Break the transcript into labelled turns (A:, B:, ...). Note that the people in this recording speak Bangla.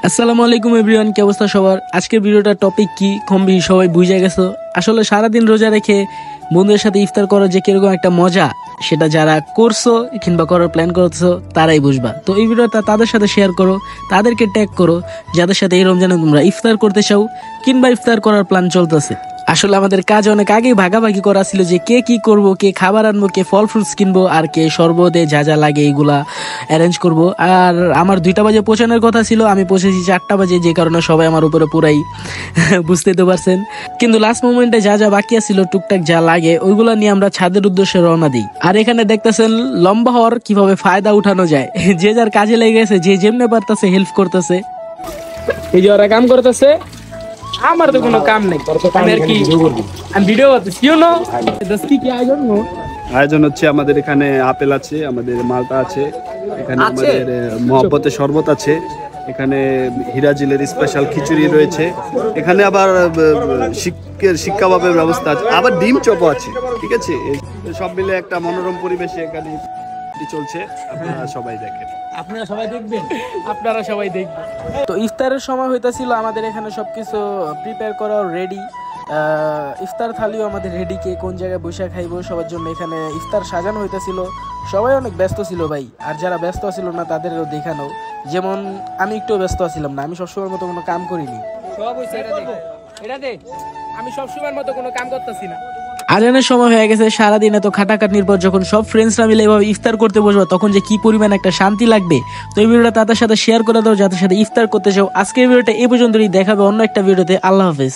A: আসসালামু আলাইকুম এভরিওয়ান, কি অবস্থা সবার? আজকের ভিডিওটার টপিক কি কম বেশি সবাই বুঝে গেছো। আসলে সারাদিন রোজা রেখে বন্ধুদের সাথে ইফতার করার যে কিরকম একটা মজা, সেটা যারা করছো কিংবা করার প্ল্যান করছো তারাই বুঝবা। তো এই ভিডিওটা তাদের সাথে শেয়ার করো, তাদেরকে ট্যাগ করো যাদের সাথে এই রমজানে তোমরা ইফতার করতে চাও কিংবা ইফতার করার প্ল্যান চলতেছে। আসলে আমাদের কাজ অনেক আগেই ভাগাভাগি করা ছিল যে কে কি করব, কে খাবার আনবো, কে ফল ফ্রুটস কিনবো, আর কে শরবতে যা যা লাগে এইগুলা অ্যারেঞ্জ করব। আর আমার 2টা বাজে পৌঁছানোর কথা ছিল, আমি পৌঁছেছি 4টা বাজে, যে কারণে সবাই আমার উপরে পুরাই বুঝতেই তো পারছেন। কিন্তু লাস্ট মোমেন্টে যা যা বাকি ছিল টুকটাক যা লাগে ওইগুলা নিয়ে আমরা ছাদের উদ্দেশ্যে রওনা দিই। আর এখানে দেখতেছেন লম্বা হওয়ার কিভাবে ফায়দা উঠানো যায়, যে যার কাজে লেগে গেছে, যে যেমনে পারতেছে হেল্প করতেছে। এই যে ওরা কাম করতেছে, আমার তো কোনো কাম নেই, আমি ভিডিও করতেছি। কি
B: আয়োজন হচ্ছে আমাদের এখানে আপেল আছে, আমাদের মালটা আছে, এখানে আমাদের মহব্বতের শরবত আছে, এখানে হিরাজিলের স্পেশাল খিচুড়ি রয়েছে, এখানে আবার শিক্ষাভাবের ব্যবস্থা আছে, আবার ডিম চপও আছে। ঠিক আছে, সব মিলে একটা মনোরম পরিবেশে এখানে চলছে। আপনারা সবাই দেখেন,
A: আপনারা সবাই দেখবেন। তো ইফতারের সময় হইতাছিল, আমাদের এখানে সবকিছু প্রিপেয়ার করা রেডি। ইফতার থালিও আমাদের রেডি, কে কোন জায়গায় বসে খাইবো সবার জন্য এখানে ইফতার সাজানো হইতাছিল। সবাই অনেক ব্যস্ত ছিল ভাই, আর যারা ব্যস্ত ছিল না তাদেরও দেখানো। যেমন আমি একটু ব্যস্ত ছিলাম না, আমি সবসময়ের মতো কোনো কাম করিনি। আমি সবসময়ের মতো কোনো কাম করতেছি না। আজানের সময় হয়ে গেছে, সারাদিন এত খাটাখাটনির পর যখন সব ফ্রেন্ডসরা মিলে এভাবে ইফতার করতে বসবো তখন যে কি পরিমাণ একটা শান্তি লাগবে। তো এই ভিডিওটা তাদের সাথে শেয়ার করে দাও যাদের সাথে ইফতার করতে চাও। আজকের ভিডিওটা এই পর্যন্তই, দেখাবে অন্য একটা ভিডিওতে। আল্লাহ হাফেজ।